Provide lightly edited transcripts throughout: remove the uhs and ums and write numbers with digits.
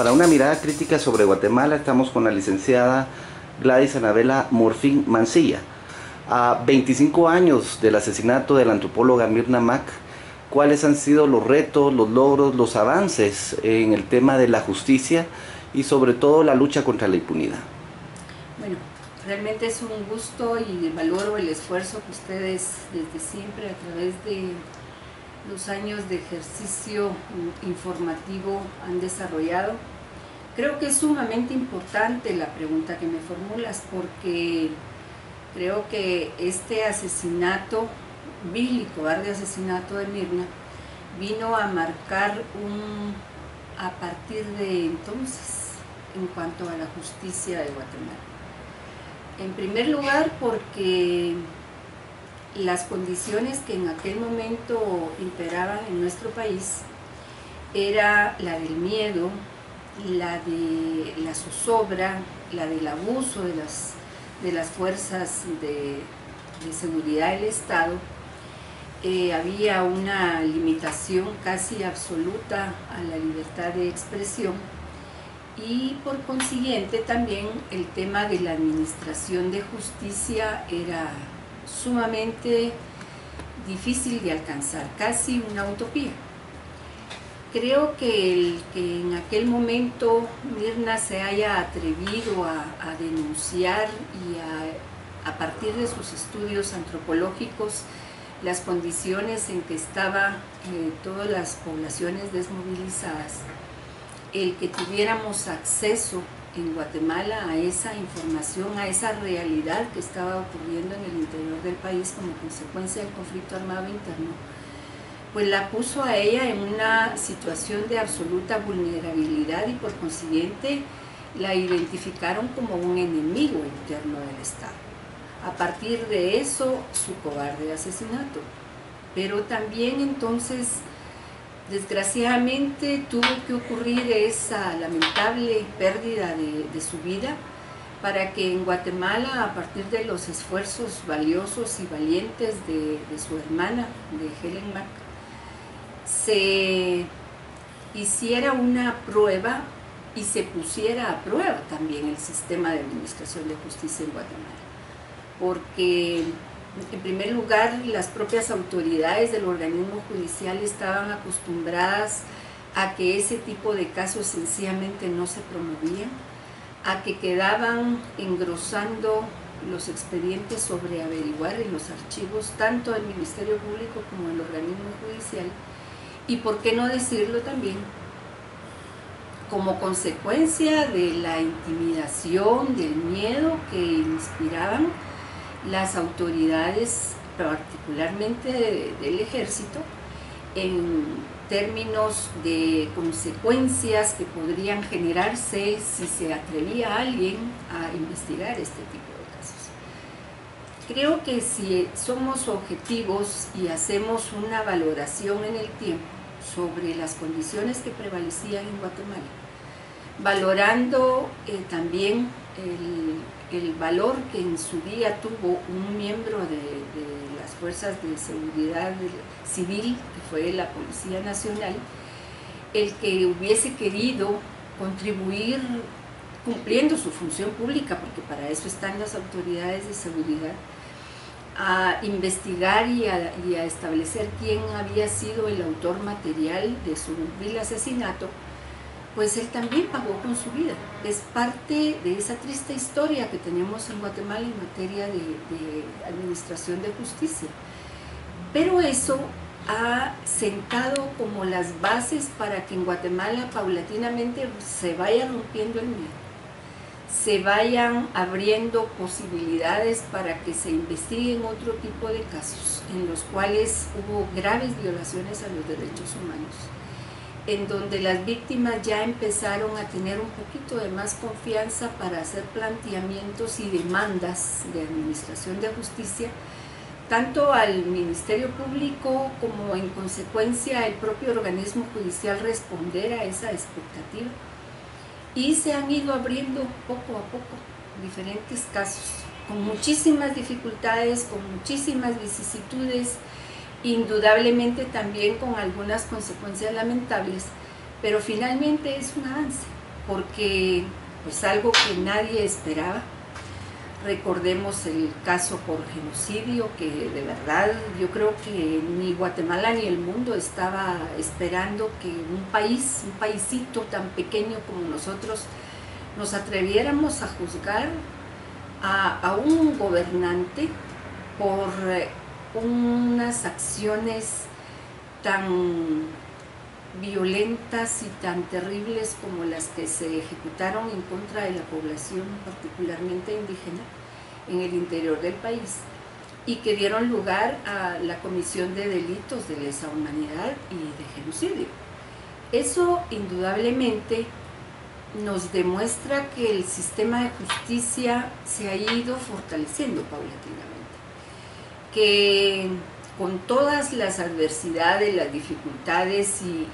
Para una mirada crítica sobre Guatemala estamos con la licenciada Gladys Anabela Morfín Mancilla. A 25 años del asesinato de la antropóloga Mirna Mack, ¿cuáles han sido los retos, los logros, los avances en el tema de la justicia y sobre todo la lucha contra la impunidad? Bueno, realmente es un gusto y valoro el esfuerzo que ustedes desde siempre a través de los años de ejercicio informativo han desarrollado. Creo que es sumamente importante la pregunta que me formulas, porque creo que este asesinato, vil y cobarde asesinato de Mirna, vino a marcar a partir de entonces en cuanto a la justicia de Guatemala. En primer lugar, porque las condiciones que en aquel momento imperaban en nuestro país era la del miedo, la de la zozobra, la del abuso de las fuerzas de seguridad del Estado. Había una limitación casi absoluta a la libertad de expresión y por consiguiente también el tema de la administración de justicia era sumamente difícil de alcanzar, casi una utopía. Creo que en aquel momento Mirna se haya atrevido a denunciar y a partir de sus estudios antropológicos las condiciones en que estaban todas las poblaciones desmovilizadas, el que tuviéramos acceso en Guatemala a esa información, a esa realidad que estaba ocurriendo en el interior del país como consecuencia del conflicto armado interno, pues la puso a ella en una situación de absoluta vulnerabilidad y por consiguiente la identificaron como un enemigo interno del Estado. A partir de eso, su cobarde asesinato. Pero también entonces, desgraciadamente, tuvo que ocurrir esa lamentable pérdida de su vida para que en Guatemala, a partir de los esfuerzos valiosos y valientes de su hermana, de Helen Mack, se hiciera una prueba y se pusiera a prueba también el sistema de administración de justicia en Guatemala. Porque, en primer lugar, las propias autoridades del organismo judicial estaban acostumbradas a que ese tipo de casos sencillamente no se promovían, a que quedaban engrosando los expedientes sobre averiguar en los archivos tanto del Ministerio Público como del organismo judicial, y por qué no decirlo también, como consecuencia de la intimidación, del miedo que inspiraban las autoridades, particularmente del ejército, en términos de consecuencias que podrían generarse si se atrevía a alguien a investigar este tipo de casos. Creo que si somos objetivos y hacemos una valoración en el tiempo sobre las condiciones que prevalecían en Guatemala, valorando también el valor que en su día tuvo un miembro de las fuerzas de seguridad civil, que fue la Policía Nacional, el que hubiese querido contribuir cumpliendo su función pública, porque para eso están las autoridades de seguridad, a investigar y a establecer quién había sido el autor material de su vil asesinato, pues él también pagó con su vida. Es parte de esa triste historia que tenemos en Guatemala en materia de administración de justicia. Pero eso ha sentado como las bases para que en Guatemala paulatinamente se vaya rompiendo el miedo, se vayan abriendo posibilidades para que se investiguen otro tipo de casos en los cuales hubo graves violaciones a los derechos humanos, en donde las víctimas ya empezaron a tener un poquito de más confianza para hacer planteamientos y demandas de administración de justicia, tanto al Ministerio Público como en consecuencia el propio organismo judicial responder a esa expectativa. Y se han ido abriendo poco a poco diferentes casos, con muchísimas dificultades, con muchísimas vicisitudes, indudablemente también con algunas consecuencias lamentables, pero finalmente es un avance. porque pues algo que nadie esperaba. Recordemos el caso por genocidio, que de verdad yo creo que ni Guatemala ni el mundo estaba esperando que un paísito tan pequeño como nosotros, nos atreviéramos a juzgar a un gobernante por unas acciones tan violentas y tan terribles como las que se ejecutaron en contra de la población, particularmente indígena, en el interior del país, y que dieron lugar a la comisión de delitos de lesa humanidad y de genocidio. Eso indudablemente nos demuestra que el sistema de justicia se ha ido fortaleciendo paulatinamente, que con todas las adversidades, las dificultades y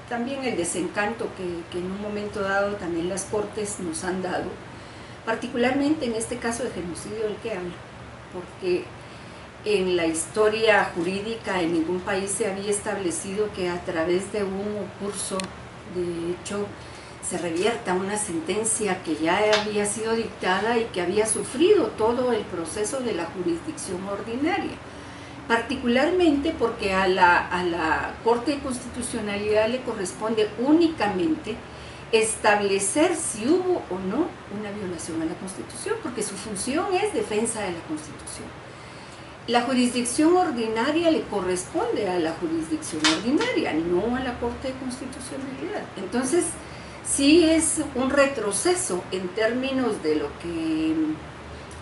también el desencanto que en un momento dado también las cortes nos han dado, particularmente en este caso de genocidio del que hablo, porque en la historia jurídica en ningún país se había establecido que a través de un curso de hecho se revierta una sentencia que ya había sido dictada y que había sufrido todo el proceso de la jurisdicción ordinaria, particularmente porque a la Corte de Constitucionalidad le corresponde únicamente establecer si hubo o no una violación a la Constitución, porque su función es defensa de la Constitución. La jurisdicción ordinaria le corresponde a la jurisdicción ordinaria, no a la Corte de Constitucionalidad. Entonces, sí es un retroceso en términos de lo que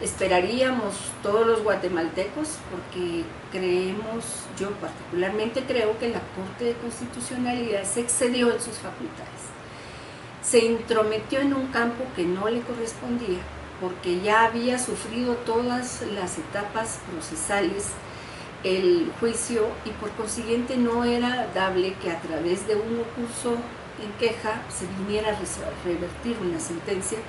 esperaríamos todos los guatemaltecos, porque yo particularmente creo que la Corte de Constitucionalidad se excedió en sus facultades. Se intrometió en un campo que no le correspondía, porque ya había sufrido todas las etapas procesales el juicio y por consiguiente no era dable que a través de un recurso en queja se viniera a revertir una sentencia.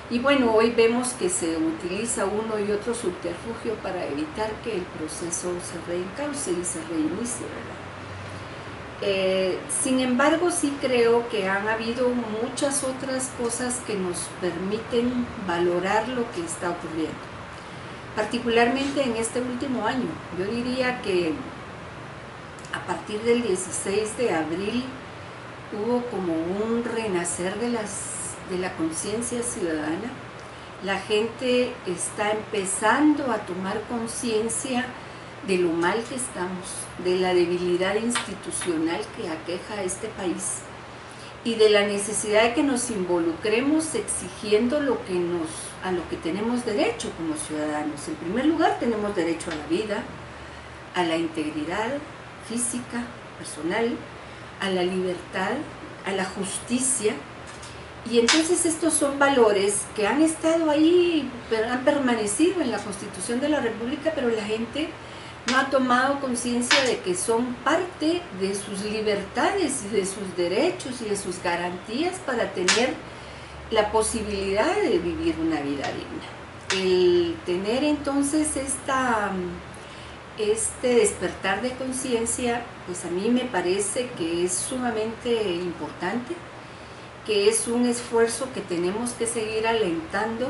Y bueno, hoy vemos que se utiliza uno y otro subterfugio para evitar que el proceso se reencauce y se reinicie, ¿verdad? Sin embargo, sí creo que han habido muchas otras cosas que nos permiten valorar lo que está ocurriendo, particularmente en este último año. Yo diría que a partir del 16 de abril hubo como un renacer de la conciencia ciudadana. La gente está empezando a tomar conciencia de lo mal que estamos, de la debilidad institucional que aqueja a este país y de la necesidad de que nos involucremos exigiendo a lo que tenemos derecho como ciudadanos. En primer lugar, tenemos derecho a la vida, a la integridad física, personal, a la libertad, a la justicia. Y entonces estos son valores que han estado ahí, han permanecido en la Constitución de la República, pero la gente no ha tomado conciencia de que son parte de sus libertades y de sus derechos y de sus garantías para tener la posibilidad de vivir una vida digna. El tener entonces este despertar de conciencia, pues a mí me parece que es sumamente importante, que es un esfuerzo que tenemos que seguir alentando,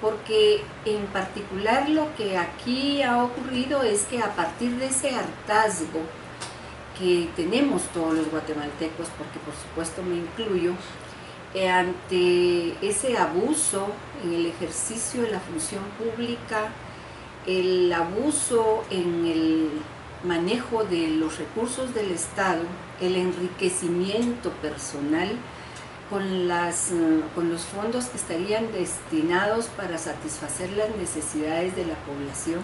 porque en particular lo que aquí ha ocurrido es que a partir de ese hartazgo que tenemos todos los guatemaltecos, porque por supuesto me incluyo, ante ese abuso en el ejercicio de la función pública, el abuso en el manejo de los recursos del Estado, el enriquecimiento personal, con los fondos que estarían destinados para satisfacer las necesidades de la población,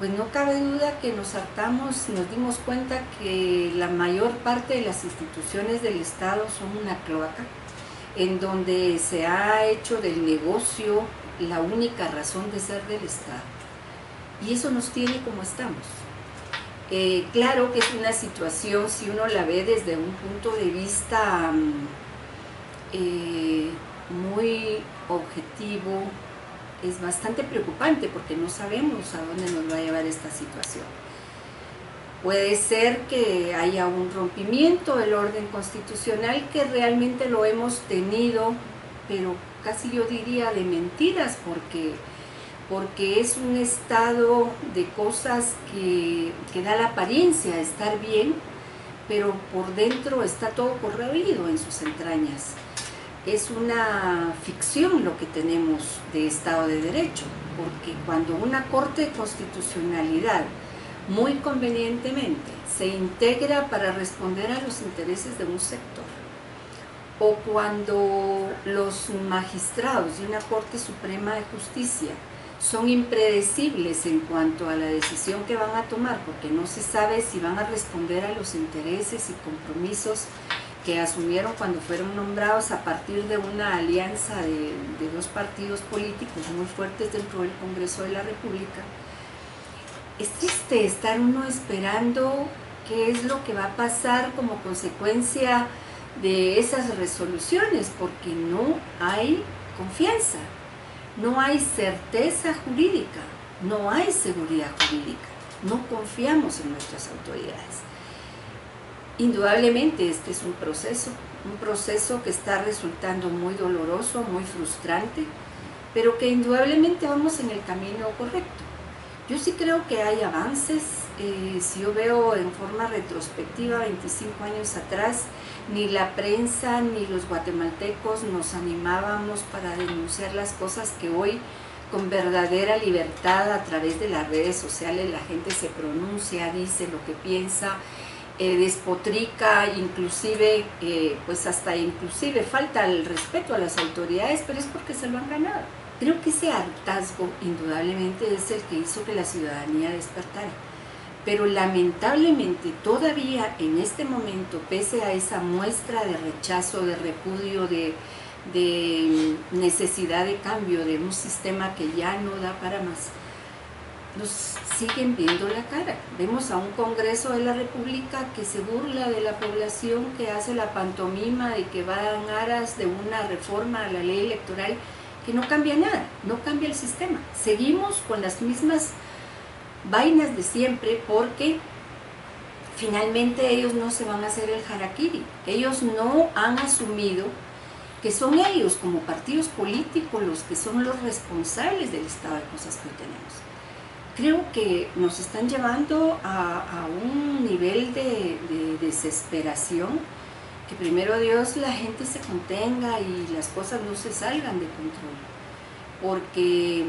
pues no cabe duda que nos hartamos, nos dimos cuenta que la mayor parte de las instituciones del Estado son una cloaca, en donde se ha hecho del negocio la única razón de ser del Estado. Y eso nos tiene como estamos. Claro que es una situación, si uno la ve desde un punto de vista muy objetivo, es bastante preocupante porque no sabemos a dónde nos va a llevar esta situación. Puede ser que haya un rompimiento del orden constitucional, que realmente lo hemos tenido, pero casi yo diría de mentiras, porque es un estado de cosas que da la apariencia de estar bien, pero por dentro está todo corroído en sus entrañas. Es una ficción lo que tenemos de Estado de Derecho, porque cuando una Corte de Constitucionalidad muy convenientemente se integra para responder a los intereses de un sector, o cuando los magistrados de una Corte Suprema de Justicia son impredecibles en cuanto a la decisión que van a tomar, porque no se sabe si van a responder a los intereses y compromisos que asumieron cuando fueron nombrados a partir de una alianza de dos partidos políticos muy fuertes dentro del Congreso de la República. Es triste estar uno esperando qué es lo que va a pasar como consecuencia de esas resoluciones, porque no hay confianza, no hay certeza jurídica, no hay seguridad jurídica, no confiamos en nuestras autoridades. Indudablemente este es un proceso que está resultando muy doloroso, muy frustrante, pero que indudablemente vamos en el camino correcto. Yo sí creo que hay avances. Si yo veo en forma retrospectiva 25 años atrás, ni la prensa ni los guatemaltecos nos animábamos para denunciar las cosas que hoy con verdadera libertad a través de las redes sociales la gente se pronuncia, dice lo que piensa, despotrica, inclusive pues hasta inclusive falta el respeto a las autoridades, pero es porque se lo han ganado. Creo que ese hartazgo indudablemente es el que hizo que la ciudadanía despertara. Pero lamentablemente todavía en este momento, pese a esa muestra de rechazo, de repudio, de necesidad de cambio de un sistema que ya no da para más, nos siguen viendo la cara. Vemos a un Congreso de la República que se burla de la población, que hace la pantomima de que va en aras de una reforma a la ley electoral que no cambia nada, no cambia el sistema. Seguimos con las mismas vainas de siempre, porque finalmente ellos no se van a hacer el harakiri. Ellos no han asumido que son ellos como partidos políticos los que son los responsables del estado de cosas que hoy tenemos. Creo que nos están llevando a un nivel de desesperación, que primero Dios la gente se contenga y las cosas no se salgan de control, porque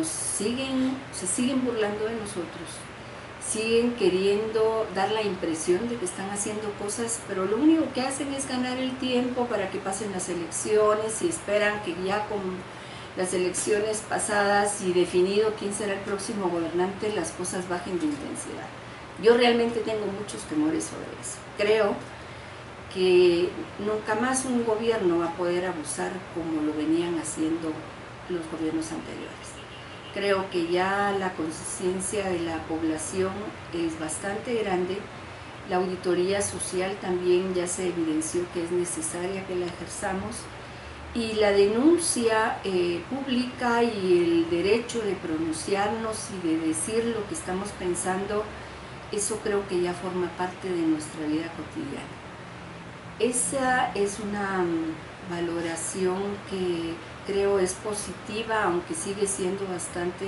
se siguen burlando de nosotros, siguen queriendo dar la impresión de que están haciendo cosas, pero lo único que hacen es ganar el tiempo para que pasen las elecciones y esperan que ya con las elecciones pasadas y definido quién será el próximo gobernante, las cosas bajen de intensidad. Yo realmente tengo muchos temores sobre eso. Creo que nunca más un gobierno va a poder abusar como lo venían haciendo los gobiernos anteriores. Creo que ya la conciencia de la población es bastante grande. La auditoría social también ya se evidenció que es necesaria que la ejerzamos, y la denuncia pública y el derecho de pronunciarnos y de decir lo que estamos pensando, eso creo que ya forma parte de nuestra vida cotidiana. Esa es una valoración que creo es positiva, aunque sigue siendo bastante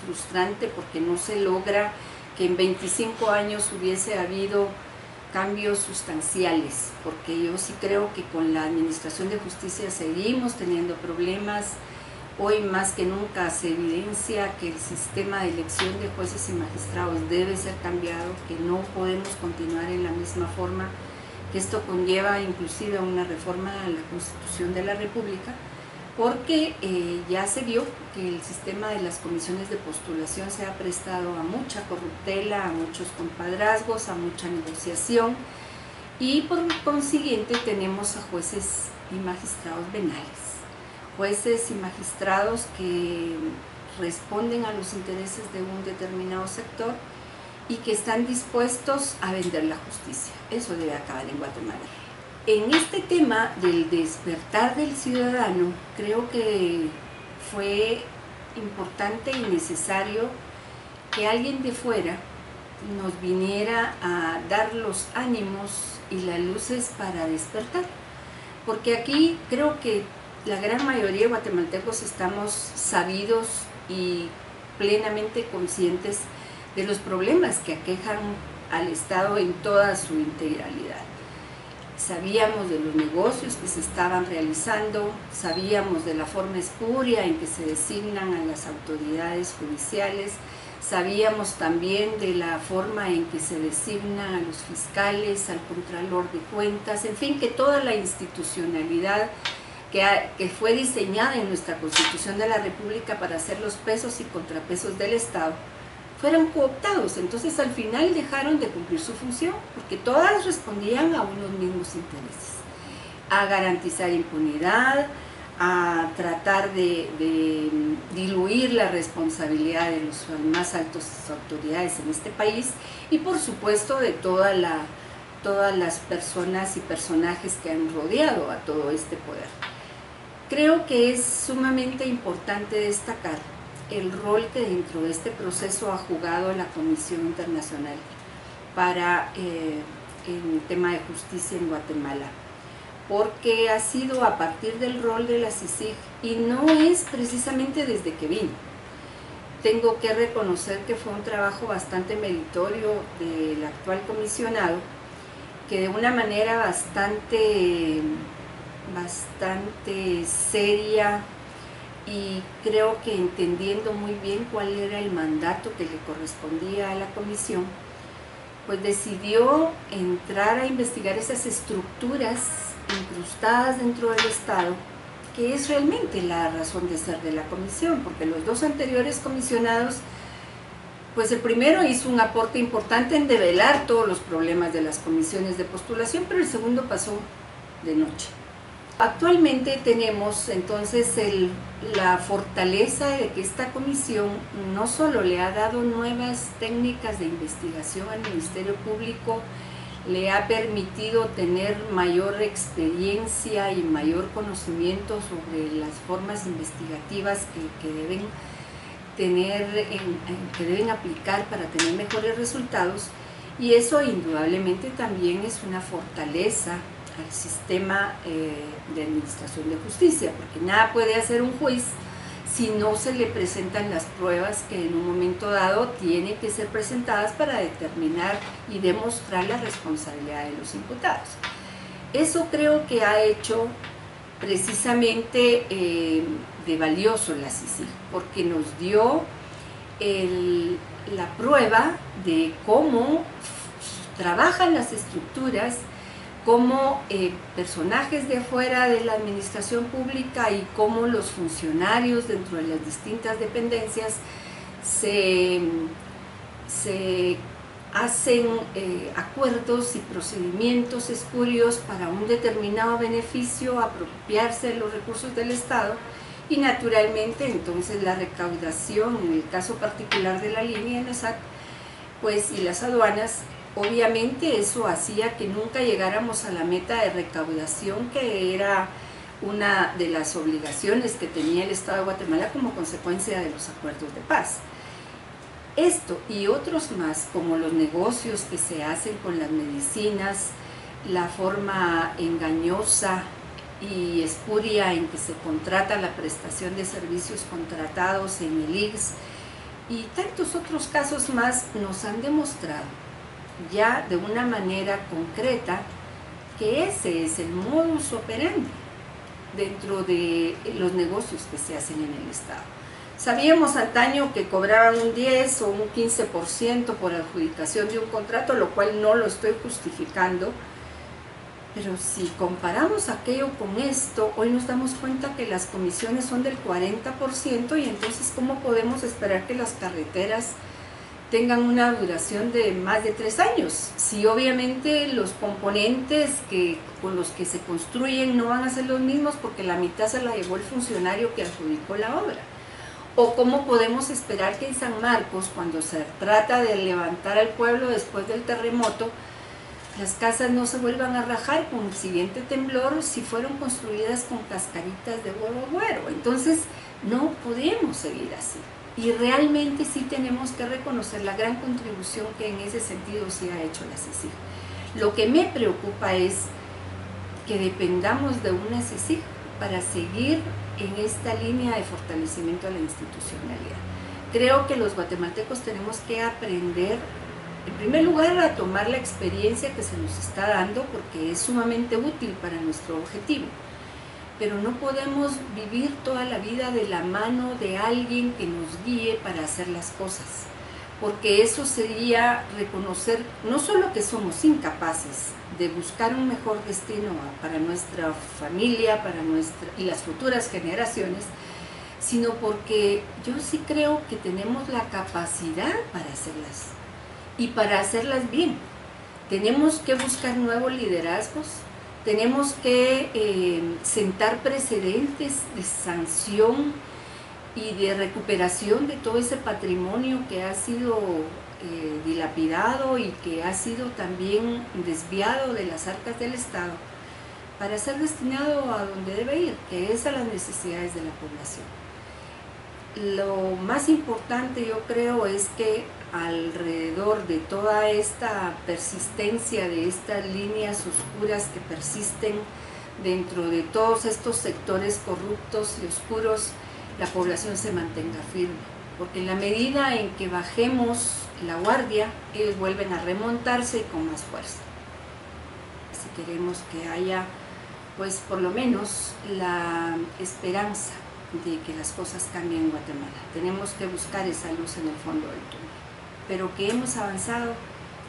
frustrante porque no se logra que en 25 años hubiese habido cambios sustanciales, porque yo sí creo que con la administración de justicia seguimos teniendo problemas. Hoy más que nunca se evidencia que el sistema de elección de jueces y magistrados debe ser cambiado, que no podemos continuar en la misma forma, que esto conlleva inclusive a una reforma a la Constitución de la República, porque ya se vio que el sistema de las comisiones de postulación se ha prestado a mucha corruptela, a muchos compadrazgos, a mucha negociación, y por consiguiente tenemos a jueces y magistrados venales, jueces y magistrados que responden a los intereses de un determinado sector y que están dispuestos a vender la justicia. Eso debe acabar en Guatemala. En este tema del despertar del ciudadano, creo que fue importante y necesario que alguien de fuera nos viniera a dar los ánimos y las luces para despertar. Porque aquí creo que la gran mayoría de guatemaltecos estamos sabidos y plenamente conscientes de los problemas que aquejan al Estado en toda su integralidad. Sabíamos de los negocios que se estaban realizando, sabíamos de la forma espuria en que se designan a las autoridades judiciales, sabíamos también de la forma en que se designan a los fiscales, al contralor de cuentas, en fin, que toda la institucionalidad que fue diseñada en nuestra Constitución de la República para hacer los pesos y contrapesos del Estado, fueron cooptados. Entonces al final dejaron de cumplir su función, porque todas respondían a unos mismos intereses, a garantizar impunidad, a tratar de diluir la responsabilidad de las más altas autoridades en este país y por supuesto de todas las personas y personajes que han rodeado a todo este poder. Creo que es sumamente importante destacar el rol que dentro de este proceso ha jugado la Comisión Internacional para el tema de justicia en Guatemala, porque ha sido a partir del rol de la CICIG y no es precisamente desde que vino. Tengo que reconocer que fue un trabajo bastante meritorio del actual comisionado, que de una manera bastante seria y creo que entendiendo muy bien cuál era el mandato que le correspondía a la comisión, pues decidió entrar a investigar esas estructuras incrustadas dentro del Estado, que es realmente la razón de ser de la comisión, porque los dos anteriores comisionados, pues el primero hizo un aporte importante en develar todos los problemas de las comisiones de postulación, pero el segundo pasó de noche. Actualmente tenemos entonces la fortaleza de que esta comisión no solo le ha dado nuevas técnicas de investigación al Ministerio Público, le ha permitido tener mayor experiencia y mayor conocimiento sobre las formas investigativas que deben que deben aplicar para tener mejores resultados, y eso indudablemente también es una fortaleza al sistema de administración de justicia, porque nada puede hacer un juez si no se le presentan las pruebas que en un momento dado tienen que ser presentadas para determinar y demostrar la responsabilidad de los imputados. Eso creo que ha hecho precisamente de valioso la CICIG, porque nos dio la prueba de cómo trabajan las estructuras, cómo personajes de afuera de la administración pública y cómo los funcionarios dentro de las distintas dependencias se hacen acuerdos y procedimientos espurios para un determinado beneficio, apropiarse de los recursos del Estado, y naturalmente entonces la recaudación, en el caso particular de la línea en la SAC, pues, y las aduanas, obviamente eso hacía que nunca llegáramos a la meta de recaudación, que era una de las obligaciones que tenía el Estado de Guatemala como consecuencia de los acuerdos de paz. Esto y otros más, como los negocios que se hacen con las medicinas, la forma engañosa y espuria en que se contrata la prestación de servicios contratados en el IGS, y tantos otros casos más, nos han demostrado ya de una manera concreta que ese es el modus operandi dentro de los negocios que se hacen en el Estado. Sabíamos antaño que cobraban un 10 o un 15% por adjudicación de un contrato, lo cual no lo estoy justificando, pero si comparamos aquello con esto, hoy nos damos cuenta que las comisiones son del 40%, y entonces ¿cómo podemos esperar que las carreteras tengan una duración de más de 3 años? Si obviamente los componentes con los que se construyen no van a ser los mismos, porque la mitad se la llevó el funcionario que adjudicó la obra. ¿O cómo podemos esperar que en San Marcos, cuando se trata de levantar al pueblo después del terremoto, las casas no se vuelvan a rajar con el siguiente temblor si fueron construidas con cascaritas de huevo güero? Entonces no podemos seguir así. Y realmente sí tenemos que reconocer la gran contribución que en ese sentido sí ha hecho la CECIG. Lo que me preocupa es que dependamos de una CECIG para seguir en esta línea de fortalecimiento de la institucionalidad. Creo que los guatemaltecos tenemos que aprender, en primer lugar, a tomar la experiencia que se nos está dando, porque es sumamente útil para nuestro objetivo. Pero no podemos vivir toda la vida de la mano de alguien que nos guíe para hacer las cosas, porque eso sería reconocer no solo que somos incapaces de buscar un mejor destino para nuestra familia, y las futuras generaciones, sino porque yo sí creo que tenemos la capacidad para hacerlas, y para hacerlas bien. Tenemos que buscar nuevos liderazgos, tenemos que sentar precedentes de sanción y de recuperación de todo ese patrimonio que ha sido dilapidado y que ha sido también desviado de las arcas del Estado para ser destinado a donde debe ir, que es a las necesidades de la población. Lo más importante, yo creo, es que alrededor de toda esta persistencia de estas líneas oscuras que persisten dentro de todos estos sectores corruptos y oscuros, la población se mantenga firme, porque en la medida en que bajemos la guardia, ellos vuelven a remontarse con más fuerza. Si queremos que haya, pues por lo menos, la esperanza de que las cosas cambien en Guatemala, tenemos que buscar esa luz en el fondo del túnel. Pero que hemos avanzado,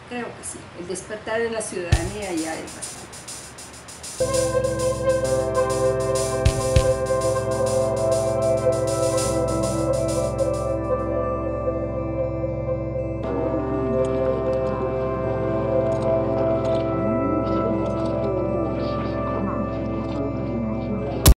creo que sí. El despertar de la ciudadanía ya es bastante.